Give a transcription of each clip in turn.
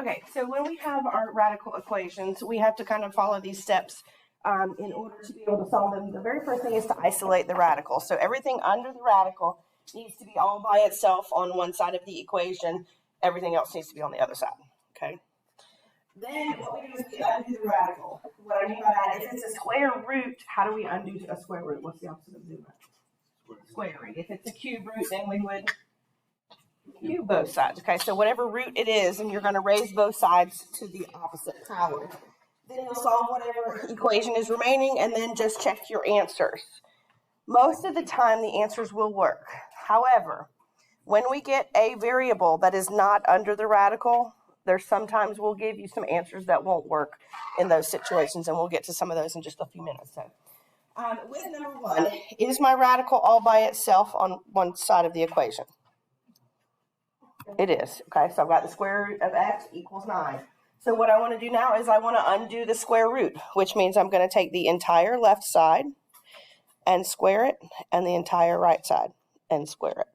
Okay, so when we have our radical equations, we have to kind of follow these steps in order to be able to solve them. The very first thing is to isolate the radical. So everything under the radical needs to be all by itself on one side of the equation. Everything else needs to be on the other side, okay? Then what we do is we undo the radical. What I mean by that, if it's a square root, how do we undo a square root? What's the opposite of zero? Squaring. If it's a cube root, then we would cube both sides. Okay, so whatever root it is, and you're going to raise both sides to the opposite power. Then you'll solve whatever equation is remaining, and then just check your answers. Most of the time, the answers will work. However, when we get a variable that is not under the radical, there's sometimes we'll give you some answers that won't work in those situations, and we'll get to some of those in just a few minutes. So, with number one, is my radical all by itself on one side of the equation? It is. Okay, so I've got the square root of x equals 9. So what I want to do now is I want to undo the square root, which means I'm going to take the entire left side and square it, and the entire right side and square it.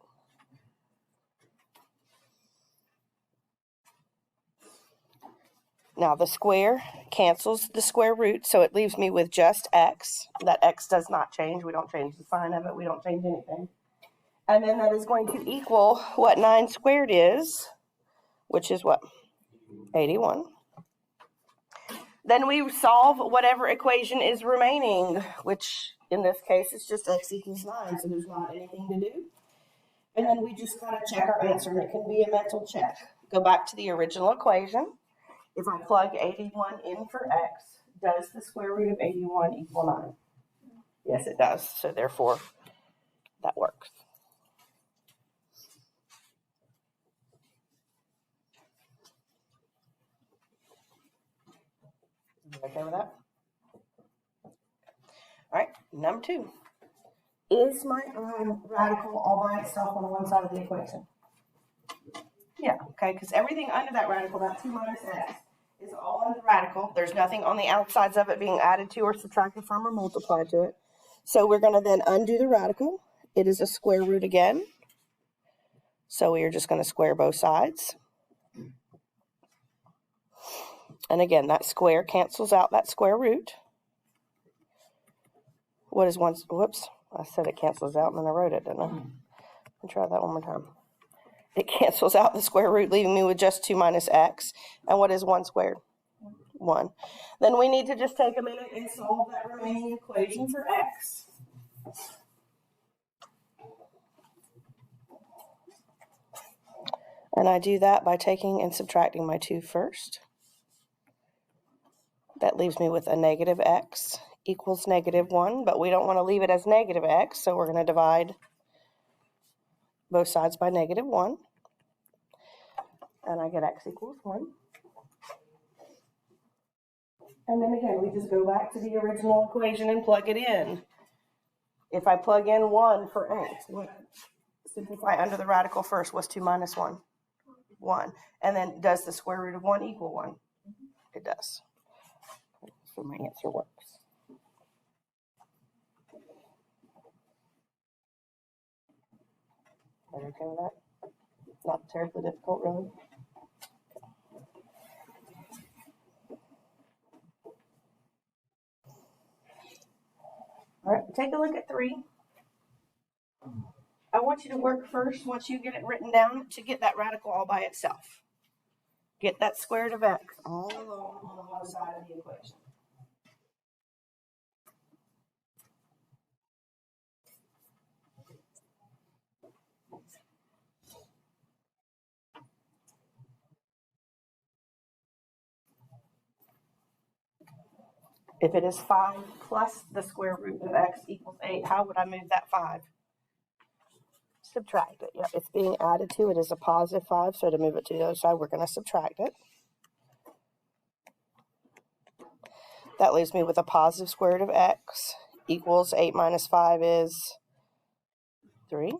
Now the square cancels the square root, so it leaves me with just x. That x does not change. We don't change the sign of it. We don't change anything. And then that is going to equal what 9 squared is, which is what? 81. Then we solve whatever equation is remaining, which in this case is just x equals 9, so there's not anything to do. And then we just kind of check our answer, and it can be a mental check. Go back to the original equation. If I plug 81 in for x, does the square root of 81 equal 9? Yes, it does. So therefore, that works. Okay with that? All right, number 2. Is my radical all by itself on one side of the equation? Yeah, okay, because everything under that radical, that 2 minus x, is all under the radical. There's nothing on the outsides of it being added to or subtracted from or multiplied to it. So we're going to then undo the radical. It is a square root again. So we are just going to square both sides. And again, that square cancels out that square root. What is one? Whoops, I said it cancels out and then I wrote it, didn't I? Let me try that one more time. It cancels out the square root, leaving me with just 2 minus x. And what is 1 squared? 1. Then we need to just take a minute and solve that remaining equation for x. And I do that by taking and subtracting my 2 first. That leaves me with a negative x equals negative 1, but we don't want to leave it as negative x, so we're going to divide both sides by negative 1. And I get x equals 1. And then again, we just go back to the original equation and plug it in. If I plug in 1 for x, simplify under the radical first. What's 2 minus 1? 1. And then does the square root of 1 equal 1? It does. So my answer works. Are you okay with that? Not terribly difficult, really. All right, take a look at 3. I want you to work first, once you get it written down, to get that radical all by itself. Get that square root of x all alone on the one side of the equation. If it is 5 plus the square root of x equals 8, how would I move that 5? Subtract it. Yeah, it's being added to. It is a positive 5, so to move it to the other side, we're going to subtract it. That leaves me with a positive square root of x equals 8 minus 5 is 3.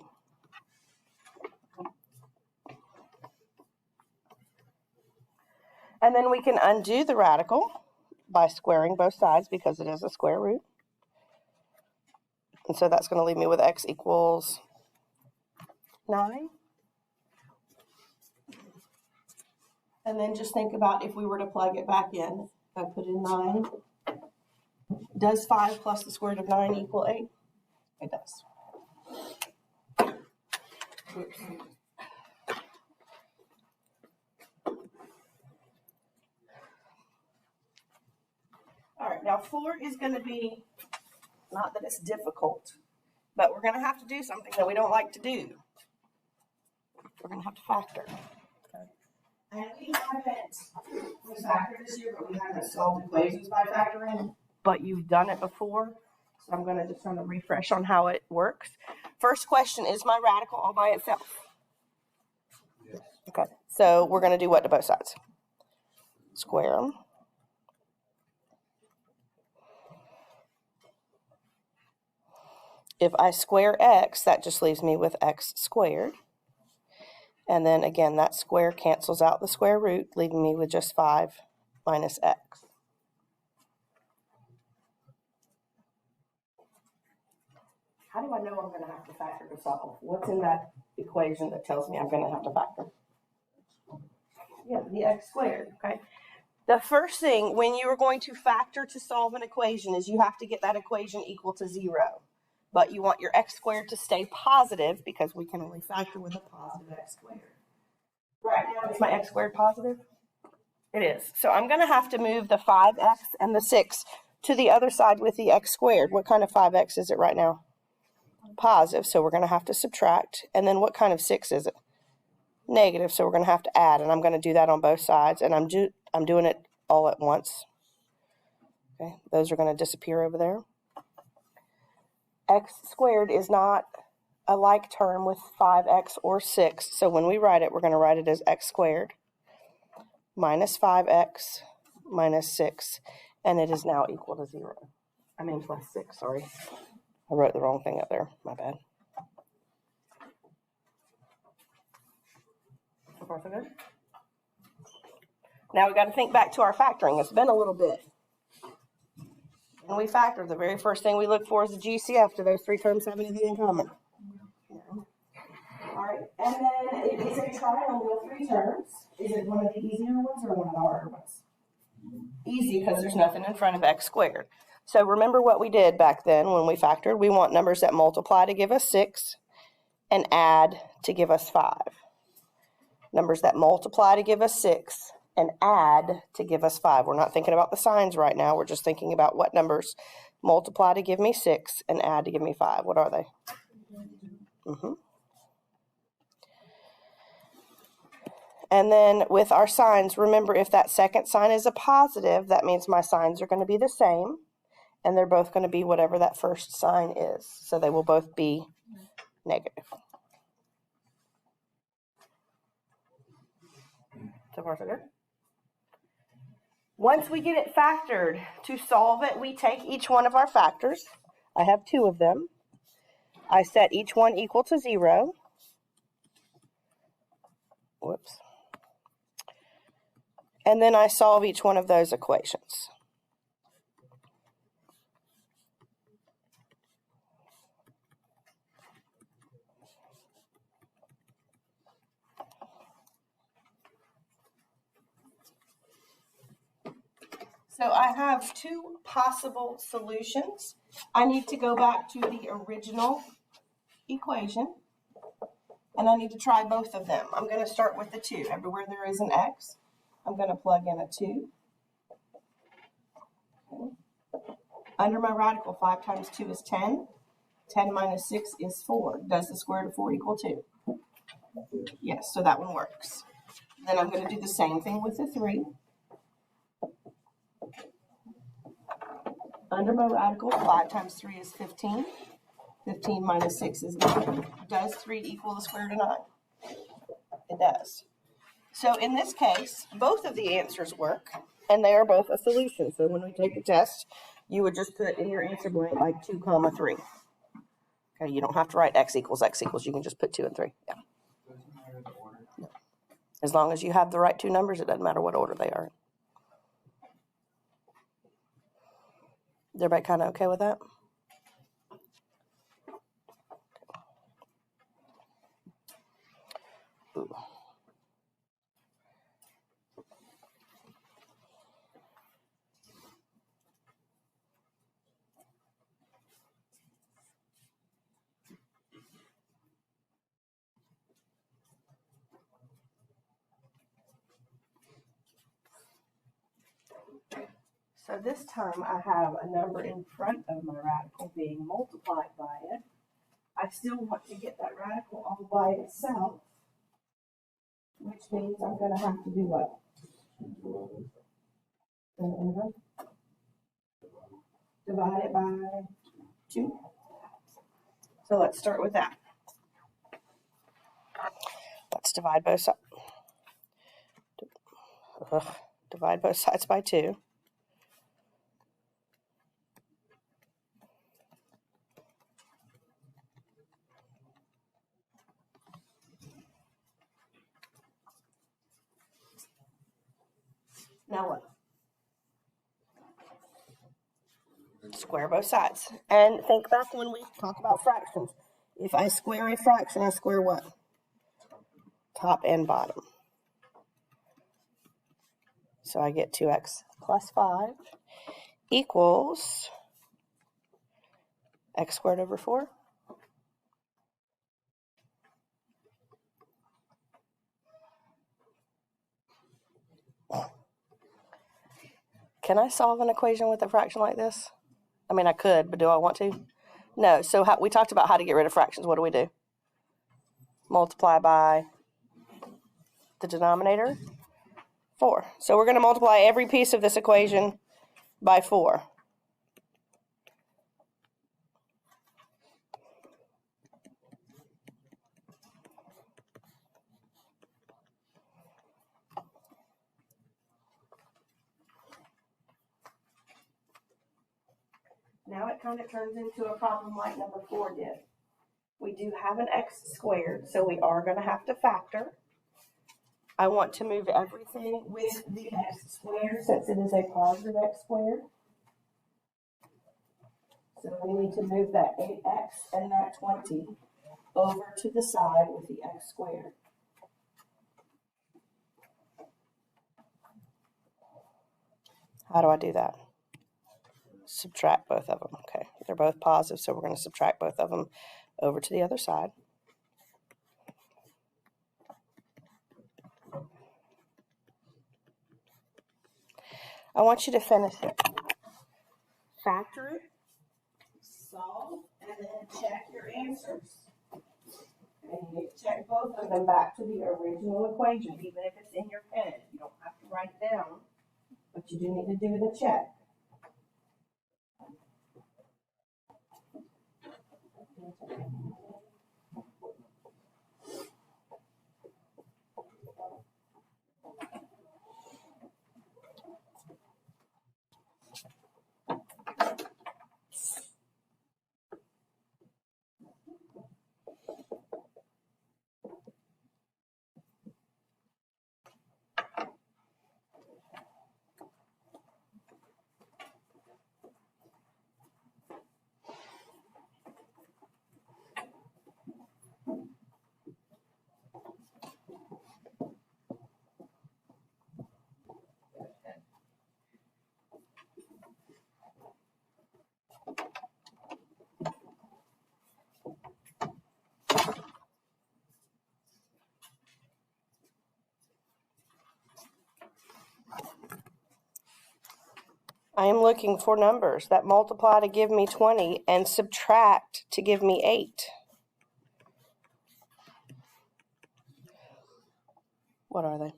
And then we can undo the radical by squaring both sides because it is a square root. And so that's going to leave me with x equals 9. And then just think about if we were to plug it back in. I put in 9. Does 5 plus the square root of 9 equal 8? It does. Oops. All right, now 4 is going to be, not that it's difficult, but we're going to have to do something that we don't like to do. We're going to have to factor. Okay. And we factored this year, but we haven't solved equations by factoring. But you've done it before, so I'm going to just kind of refresh on how it works. First question, is my radical all by itself? Yes. Okay, so we're going to do what to both sides? Square them. If I square x, that just leaves me with x squared. And then again, that square cancels out the square root, leaving me with just 5 minus x. How do I know I'm going to have to factor this out? What's in that equation that tells me I'm going to have to factor? Yeah, the x squared, okay? The first thing when you are going to factor to solve an equation is you have to get that equation equal to 0. But you want your x squared to stay positive because we can only factor with a positive x squared. Right now, is my x squared positive? It is. So I'm going to have to move the 5x and the 6 to the other side with the x squared. What kind of 5x is it right now? Positive, so we're going to have to subtract. And then what kind of 6 is it? Negative, so we're going to have to add. And I'm going to do that on both sides. And I'm doing it all at once. Okay, those are going to disappear over there. X squared is not a like term with 5x or 6. So when we write it, we're going to write it as x squared minus 5x minus 6. And it is now equal to 0. I mean plus 6, sorry. I wrote the wrong thing up there. My bad. So far, so good? Now we've got to think back to our factoring. It's been a little bit. When we factor, the very first thing we look for is the GCF. Do those 3 terms have anything in common? No. All right, and then it is a trinomial 3 terms. Is it one of the easier ones or one of the harder ones? Easy because there's nothing in front of x squared. So remember what we did back then when we factored. We want numbers that multiply to give us 6 and add to give us 5. Numbers that multiply to give us 6 and add to give us 5. We're not thinking about the signs right now. We're just thinking about what numbers multiply to give me 6 and add to give me 5. What are they? And then with our signs, remember if that second sign is a positive, that means my signs are going to be the same. And they're both going to be whatever that first sign is. So they will both be negative. So far, so good? Once we get it factored, to solve it, we take each one of our factors. I have 2 of them. I set each one equal to 0. Whoops. And then I solve each one of those equations. So I have 2 possible solutions. I need to go back to the original equation, and I need to try both of them. I'm going to start with the 2. Everywhere there is an x, I'm going to plug in a 2. Okay. Under my radical, 5 times 2 is 10. 10 minus 6 is 4. Does the square root of 4 equal 2? Yes, so that one works. Then I'm going to do the same thing with the 3. Under my radical, 5 times 3 is 15. 15 minus 6 is 9. Does 3 equal the square root of 9? It does. So in this case, both of the answers work, and they are both a solution. So when we take the test, you would just put in your answer blank like 2, 3. Okay, you don't have to write x equals. You can just put 2 and 3. Yeah. No. As long as you have the right 2 numbers, it doesn't matter what order they are. Is everybody kind of okay with that? Ooh. So this time I have a number in front of my radical being multiplied by it. I still want to get that radical all by itself, which means I'm going to have to do what? Divide it by 2. So let's start with that. Let's divide both sides. Divide both sides by 2. Now what? Square both sides. And think back when we talk about fractions. If I square a fraction, I square what? Top and bottom. So I get 2x plus 5 equals x squared over 4. Can I solve an equation with a fraction like this? I mean, I could, but do I want to? No. So we talked about how to get rid of fractions. What do? Multiply by the denominator, 4. So we're going to multiply every piece of this equation by 4. Now it kind of turns into a problem like number 4 did. We do have an x squared, so we are going to have to factor. I want to move everything with the x squared since it is a positive x squared. So we need to move that 8x and that 20 over to the side with the x squared. How do I do that? Subtract both of them. Okay, they're both positive, so we're going to subtract both of them over to the other side. I want you to finish it. Factor it, solve, and then check your answers. And you need to check both of them back to the original equation, even if it's in your pen. You don't have to write it down, but you do need to do the check. I am looking for numbers that multiply to give me 20 and subtract to give me 8. What are they?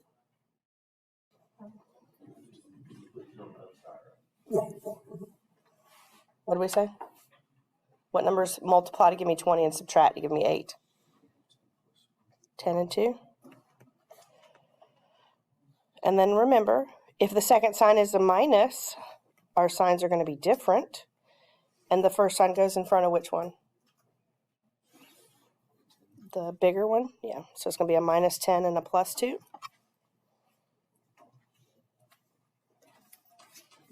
What do we say? What numbers multiply to give me 20 and subtract to give me 8? 10 and 2. And then remember, if the second sign is a minus, our signs are going to be different. And the first sign goes in front of which one? The bigger one? Yeah. So it's going to be a minus 10 and a plus 2.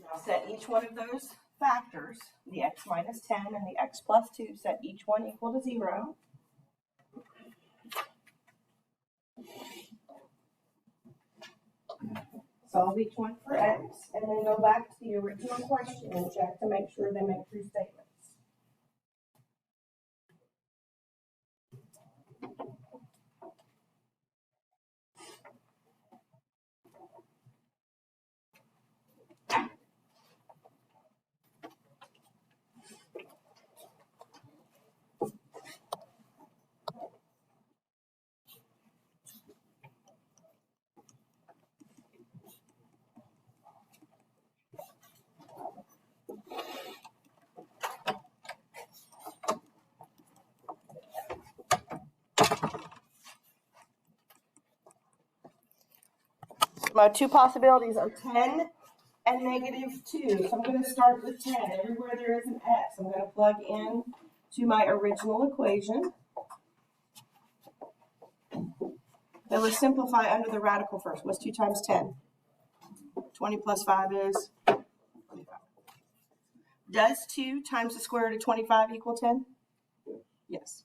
Now set each one of those factors, the x minus 10 and the x plus 2, set each one equal to 0. Solve each one for x, and then go back to the original question and check to make sure they make true statements. My two possibilities are 10 and -2. So I'm going to start with 10. Everywhere there is an x, I'm going to plug in to my original equation. Now let's simplify under the radical first. What's 2 times 10? 20 plus 5 is 25. Does 2 times the square root of 25 equal 10? Yes.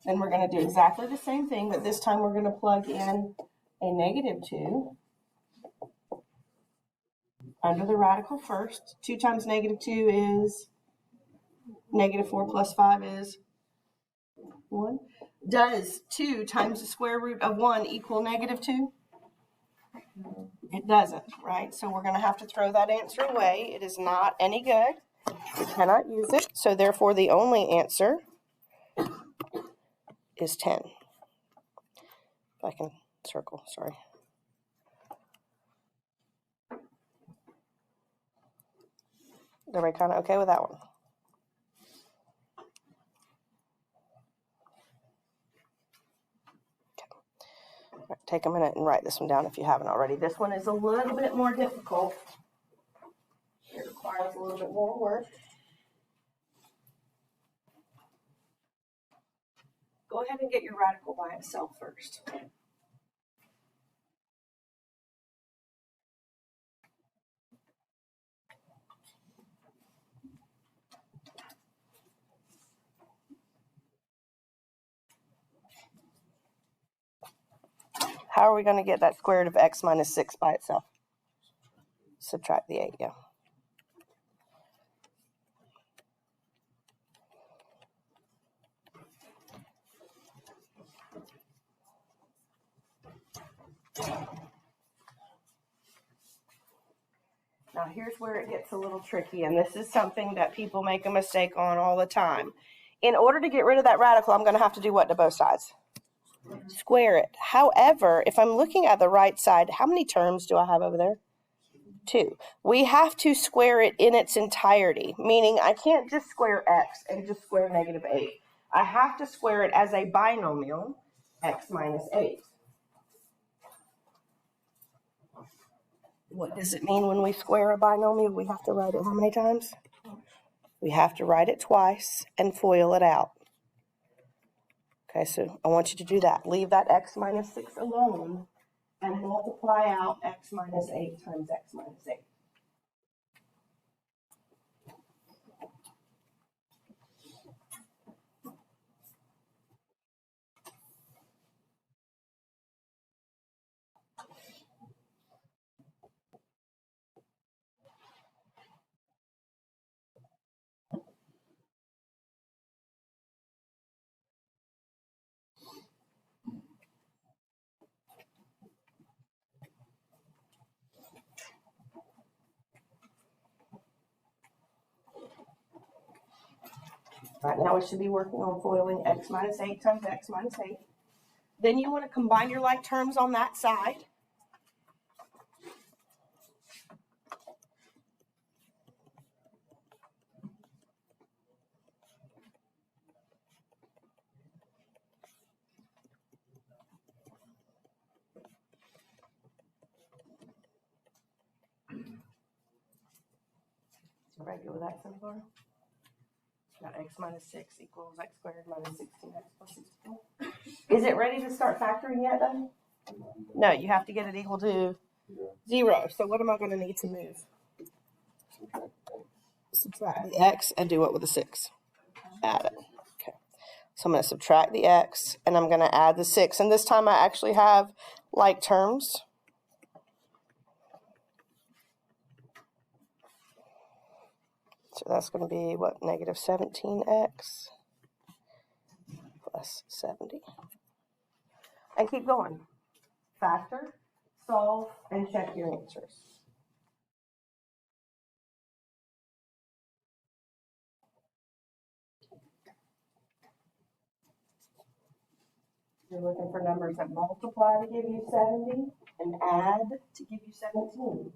Then we're going to do exactly the same thing, but this time we're going to plug in a -2 under the radical first. 2 times -2 is -4 plus 5 is 1. Does 2 times the square root of 1 equal -2? It doesn't, right? So we're going to have to throw that answer away. It is not any good. We cannot use it. So therefore, the only answer is 10. If I can circle, sorry. Everybody kind of okay with that one? Right, take a minute and write this one down if you haven't already. This one is a little bit more difficult. It requires a little bit more work. Go ahead and get your radical by itself first. How are we going to get that square root of x minus 6 by itself? Subtract the 8, yeah. Now here's where it gets a little tricky, and this is something that people make a mistake on all the time. In order to get rid of that radical, I'm going to have to do what to both sides? Square it. However, if I'm looking at the right side, how many terms do I have over there? 2. We have to square it in its entirety, meaning I can't just square x and just square -8. I have to square it as a binomial, x minus 8. What does it mean when we square a binomial? We have to write it how many times? We have to write it twice and FOIL it out. Okay, so I want you to do that. Leave that x minus 6 alone and multiply out x minus 8 times x minus 8. Right now we should be working on FOILing x minus 8 times x minus 8. Then you want to combine your like terms on that side. Everybody good with that so far? Now x minus 6 equals x squared minus 16x plus 64. Is it ready to start factoring yet, though? No, you have to get it equal to 0. So what am I going to need to move? Subtract the x and do what with the 6? Add it. Okay. So I'm going to subtract the x and I'm going to add the 6. And this time I actually have like terms. So that's going to be, what, negative 17x plus 70. And keep going. Factor, solve, and check your answers. You're looking for numbers that multiply to give you 70 and add to give you 17.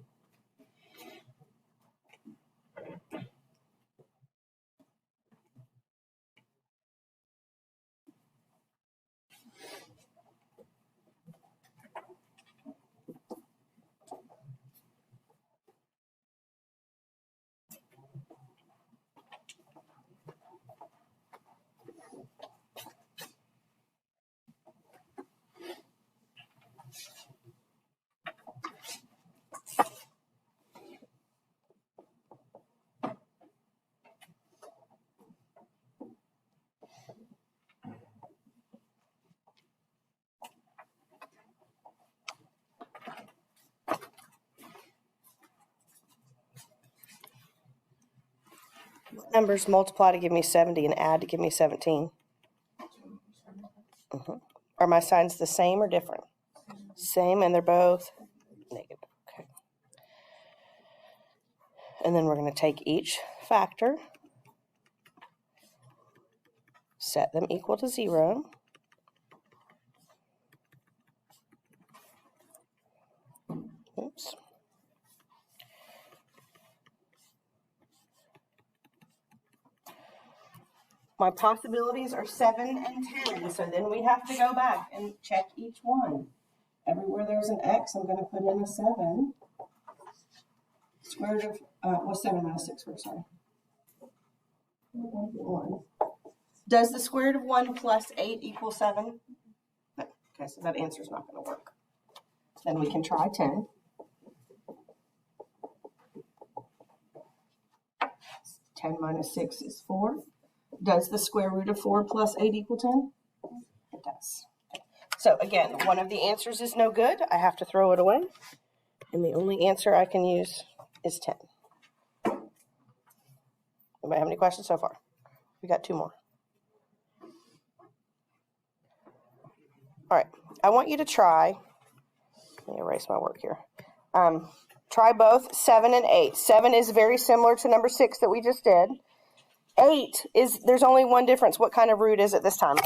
numbers multiply to give me 70 and add to give me 17? Are my signs the same or different? Same, and they're both negative. Okay. And then we're going to take each factor, set them equal to 0. Oops. My possibilities are 7 and 10, so then we have to go back and check each one. Everywhere there's an x, I'm going to put in a 7. Square root of, 7 minus 6, sorry. 1. Does the square root of 1 plus 8 equal 7? No. Okay, so that answer is not going to work. Then we can try 10. 10 minus 6 is 4. Does the square root of 4 plus 8 equal 10? It does. So again, one of the answers is no good. I have to throw it away. And the only answer I can use is 10. Anybody have any questions so far? We got 2 more. All right. I want you to try. Let me erase my work here. Try both 7 and 8. 7 is very similar to number 6 that we just did. 8 is, there's only one difference. What kind of root is it this time?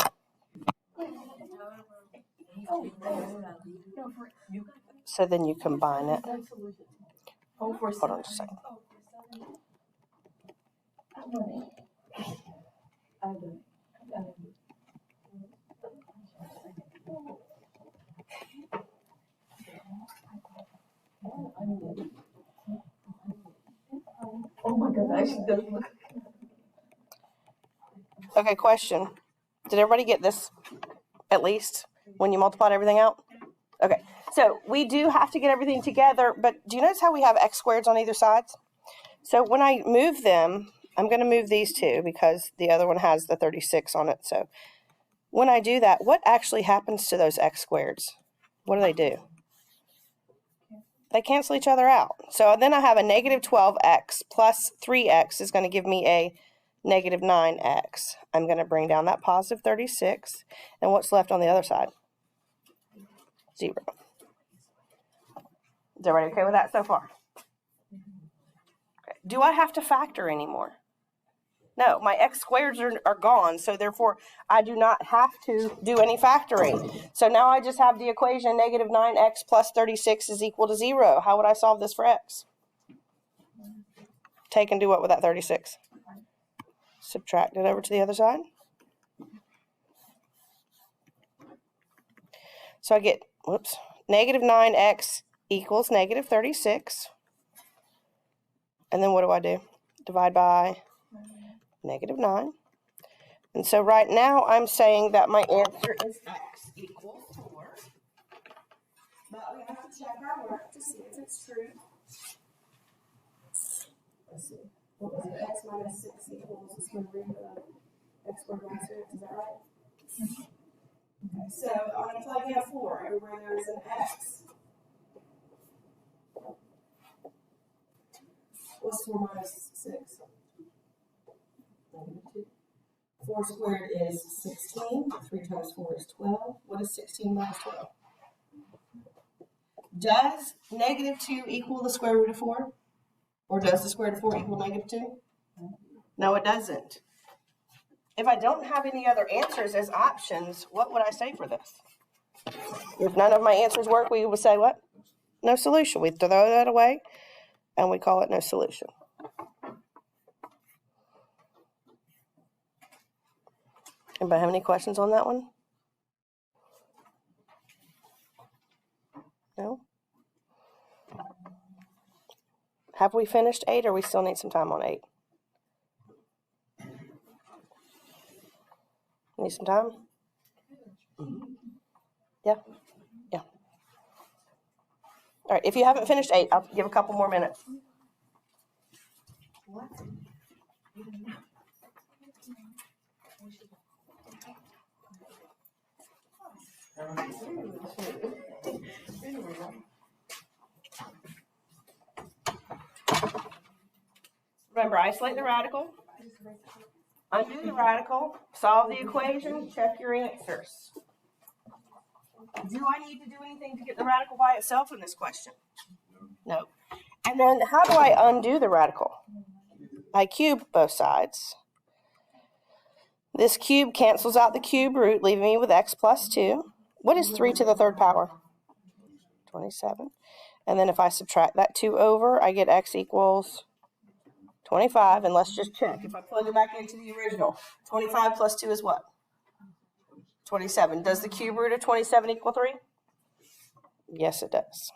So then you combine it. Hold on just a second. Oh my gosh. Okay, question. Did everybody get this at least when you multiplied everything out? Okay, so we do have to get everything together, but do you notice how we have x squareds on either side? So when I move them, I'm going to move these two because the other one has the 36 on it. So when I do that, what actually happens to those x squareds? What do? They cancel each other out. So then I have a negative 12x plus 3x is going to give me a negative 9x. I'm going to bring down that positive 36. And what's left on the other side? 0. Is everybody okay with that so far? Okay. Do I have to factor anymore? No, my x squareds are gone, so therefore I do not have to do any factoring. So now I just have the equation negative 9x plus 36 is equal to 0. How would I solve this for x? Take and do what with that 36? Subtract it over to the other side. So I get, negative 9x equals negative 36. And then what do? Divide by negative 9. And so right now I'm saying that my answer is x equals 4. But we have to check our work to see if it's true. Let's see. What was it? X minus 6 equals the square root of x squared minus 6. Is that right? Okay, so I'm going to plug in a 4 everywhere there is an x. What's 4 minus 6? Negative 2. 4 squared is 16. 3 times 4 is 12. What is 16 minus 12? Does negative 2 equal the square root of 4? Or does the square root of 4 equal negative 2? No, it doesn't. If I don't have any other answers as options, what would I say for this? If none of my answers work, we would say what? No solution. We throw that away, and we call it no solution. Anybody have any questions on that one? No? Have we finished 8, or we still need some time on 8? Need some time? Yeah? Yeah. All right, if you haven't finished 8, I'll give a couple more minutes. What? Remember, isolate the radical, Undo the radical, solve the equation, check your answers. Do I need to do anything to get the radical by itself in this question? No. And then how do I undo the radical? I cube both sides. This cube cancels out the cube root, leaving me with x plus 2. What is 3 to the third power? 27. And then if I subtract that 2 over, I get x equals 25. And let's just check. If I plug it back into the original, 25 plus 2 is what? 27. Does the cube root of 27 equal 3? Yes, it does.